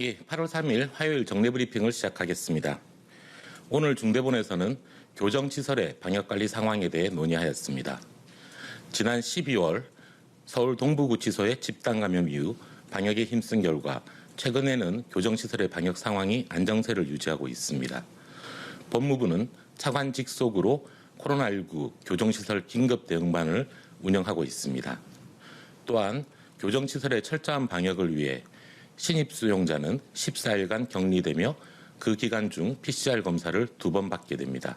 예, 8월 3일 화요일 정례 브리핑을 시작하겠습니다. 오늘 중대본에서는 교정시설의 방역관리 상황에 대해 논의하였습니다. 지난 12월 서울 동부구치소의 집단 감염 이후 방역에 힘쓴 결과 최근에는 교정시설의 방역 상황이 안정세를 유지하고 있습니다. 법무부는 차관 직속으로 코로나19 교정시설 긴급대응반을 운영하고 있습니다. 또한 교정시설의 철저한 방역을 위해 신입 수용자는 14일간 격리되며 그 기간 중 PCR 검사를 2번 받게 됩니다.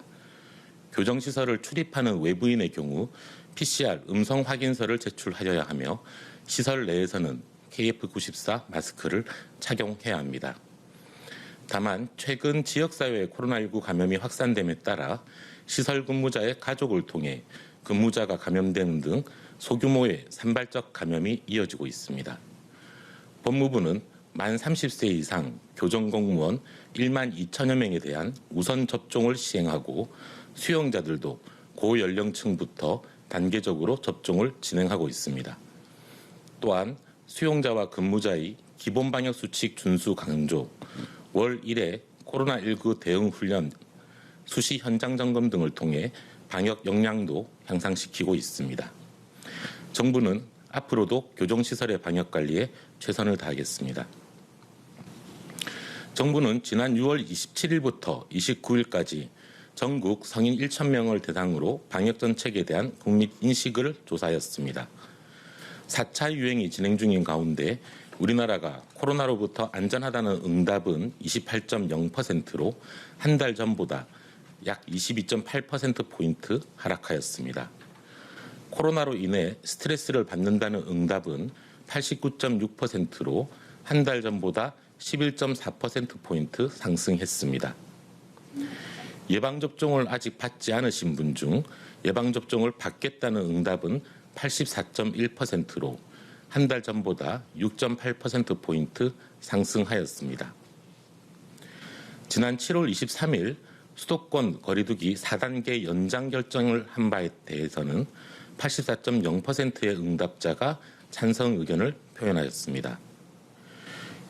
교정시설을 출입하는 외부인의 경우 PCR 음성 확인서를 제출하여야 하며 시설 내에서는 KF94 마스크를 착용해야 합니다. 다만 최근 지역사회의 코로나19 감염이 확산됨에 따라 시설 근무자의 가족을 통해 근무자가 감염되는 등 소규모의 산발적 감염이 이어지고 있습니다. 법무부는 만 30세 이상 교정공무원 1만 2천여 명에 대한 우선 접종을 시행하고 수용자들도 고연령층부터 단계적으로 접종을 진행하고 있습니다. 또한 수용자와 근무자의 기본 방역 수칙 준수 강조, 월 1회 코로나19 대응 훈련, 수시 현장 점검 등을 통해 방역 역량도 향상시키고 있습니다. 정부는 앞으로도 교정시설의 방역 관리에 최선을 다하겠습니다. 정부는 지난 6월 27일부터 29일까지 전국 성인 1,000명을 대상으로 방역 정책에 대한 국민 인식을 조사하였습니다. 4차 유행이 진행 중인 가운데 우리나라가 코로나로부터 안전하다는 응답은 28.0%로 한 달 전보다 약 22.8%포인트 하락하였습니다. 코로나로 인해 스트레스를 받는다는 응답은 89.6%로 한 달 전보다 11.4%포인트 상승했습니다. 예방접종을 아직 받지 않으신 분 중 예방접종을 받겠다는 응답은 84.1%로 한 달 전보다 6.8%포인트 상승하였습니다. 지난 7월 23일 수도권 거리두기 4단계 연장 결정을 한 바에 대해서는 84.0%의 응답자가 찬성 의견을 표현하였습니다.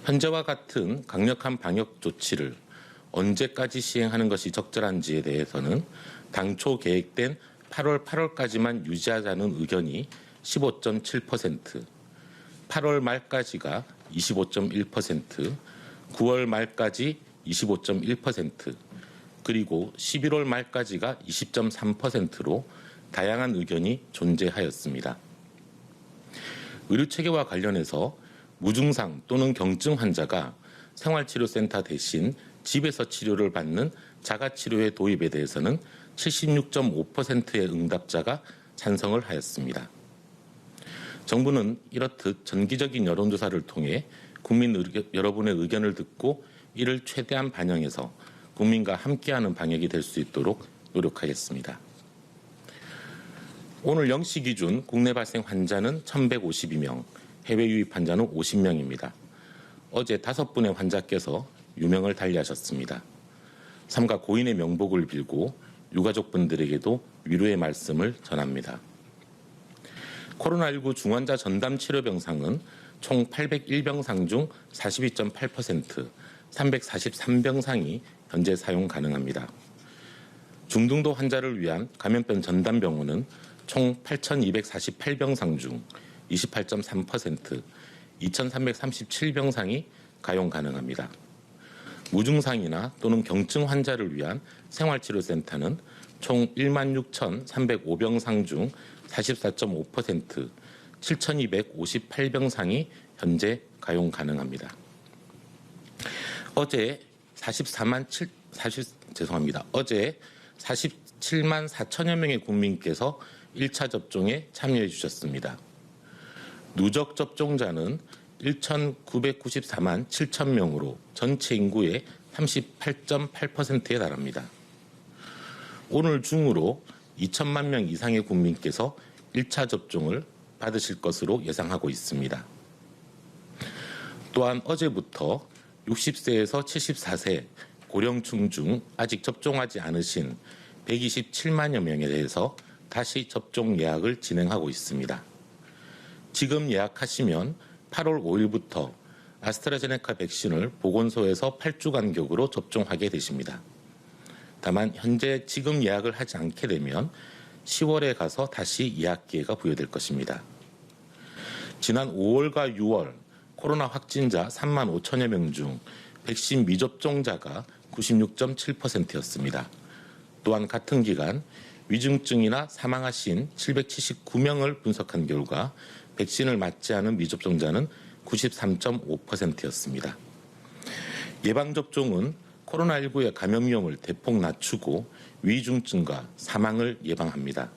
현재와 같은 강력한 방역 조치를 언제까지 시행하는 것이 적절한지에 대해서는 당초 계획된 8월 8월까지만 유지하자는 의견이 15.7%, 8월 말까지가 25.1%, 9월 말까지 25.1%, 그리고 11월 말까지가 20.3%로 다양한 의견이 존재하였습니다. 의료체계와 관련해서 무증상 또는 경증 환자가 생활치료센터 대신 집에서 치료를 받는 자가치료의 도입에 대해서는 76.5%의 응답자가 찬성을 하였습니다. 정부는 이렇듯 정기적인 여론조사를 통해 국민 여러분의 의견을 듣고 이를 최대한 반영해서 국민과 함께하는 방역이 될 수 있도록 노력하겠습니다. 오늘 0시 기준 국내 발생 환자는 1,152명, 해외 유입 환자는 50명입니다. 어제 5분의 환자께서 유명을 달리하셨습니다. 삼가 고인의 명복을 빌고 유가족분들에게도 위로의 말씀을 전합니다. 코로나19 중환자 전담 치료 병상은 총 801병상 중 42.8%, 343병상이 현재 사용 가능합니다. 중등도 환자를 위한 감염병 전담병원은 총 8,248병상 중 28.3%, 2,337병상이 가용 가능합니다. 무증상이나 또는 경증 환자를 위한 생활치료센터는 총 16,305병상 중 44.5%, 7,258병상이 현재 가용 가능합니다. 어제 47만 4천여 명의 국민께서 1차 접종에 참여해 주셨습니다. 누적 접종자는 1,994만 7천 명으로 전체 인구의 38.8%에 달합니다. 오늘 중으로 2천만 명 이상의 국민께서 1차 접종을 받으실 것으로 예상하고 있습니다. 또한 어제부터 60세에서 74세 고령층 중 아직 접종하지 않으신 127만여 명에 대해서 다시 접종 예약을 진행하고 있습니다. 지금 예약하시면 8월 5일부터 아스트라제네카 백신을 보건소에서 8주 간격으로 접종하게 되십니다. 다만 현재 지금 예약을 하지 않게 되면 10월에 가서 다시 예약 기회가 부여될 것입니다. 지난 5월과 6월 코로나 확진자 3만 5천여 명 중 백신 미접종자가 96.7%였습니다. 또한 같은 기간 위중증이나 사망하신 779명을 분석한 결과 백신을 맞지 않은 미접종자는 93.5%였습니다. 예방접종은 코로나19의 감염 위험을 대폭 낮추고 위중증과 사망을 예방합니다.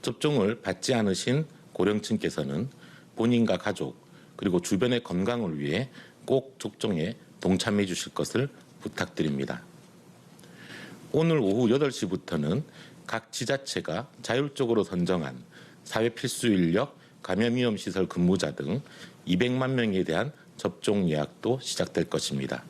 접종을 받지 않으신 고령층께서는 본인과 가족 그리고 주변의 건강을 위해 꼭 접종에 동참해 주실 것을 부탁드립니다. 오늘 오후 8시부터는 각 지자체가 자율적으로 선정한 사회필수인력, 감염위험시설 근무자 등 200만 명에 대한 접종 예약도 시작될 것입니다.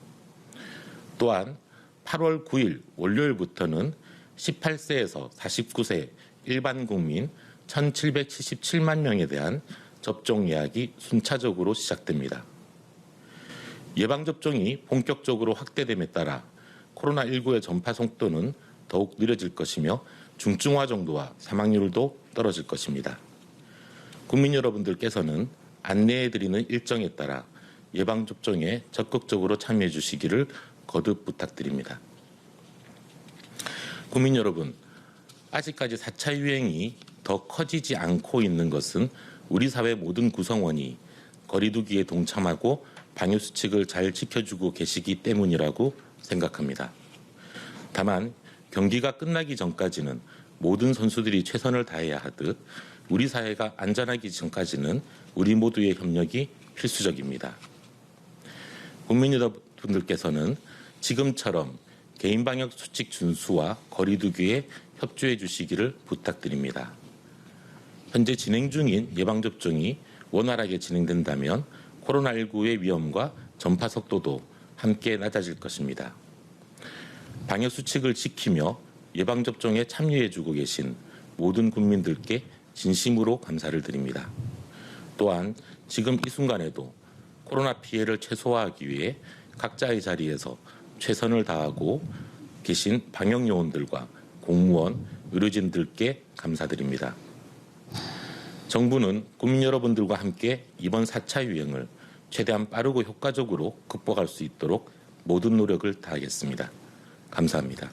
또한 8월 9일 월요일부터는 18세에서 49세 일반 국민 1,777만 명에 대한 접종 예약이 순차적으로 시작됩니다. 예방접종이 본격적으로 확대됨에 따라 코로나19의 전파 속도는 더욱 느려질 것이며 중증화 정도와 사망률도 떨어질 것입니다. 국민 여러분들께서는 안내해드리는 일정에 따라 예방접종에 적극적으로 참여해 주시기를 거듭 부탁드립니다. 국민 여러분, 아직까지 4차 유행이 더 커지지 않고 있는 것은 우리 사회 모든 구성원이 거리 두기에 동참하고 방역수칙을 잘 지켜주고 계시기 때문이라고 생각합니다. 다만 경기가 끝나기 전까지는 모든 선수들이 최선을 다해야 하듯 우리 사회가 안전하기 전까지는 우리 모두의 협력이 필수적입니다. 국민 여러분들께서는 지금처럼 개인 방역 수칙 준수와 거리 두기에 협조해 주시기를 부탁드립니다. 현재 진행 중인 예방접종이 원활하게 진행된다면 코로나19의 위험과 전파 속도도 함께 낮아질 것입니다. 방역 수칙을 지키며 예방접종에 참여해주고 계신 모든 국민들께 진심으로 감사를 드립니다. 또한 지금 이 순간에도 코로나 피해를 최소화하기 위해 각자의 자리에서 최선을 다하고 계신 방역 요원들과 공무원, 의료진들께 감사드립니다. 정부는 국민 여러분들과 함께 이번 4차 유행을 최대한 빠르고 효과적으로 극복할 수 있도록 모든 노력을 다하겠습니다. 감사합니다.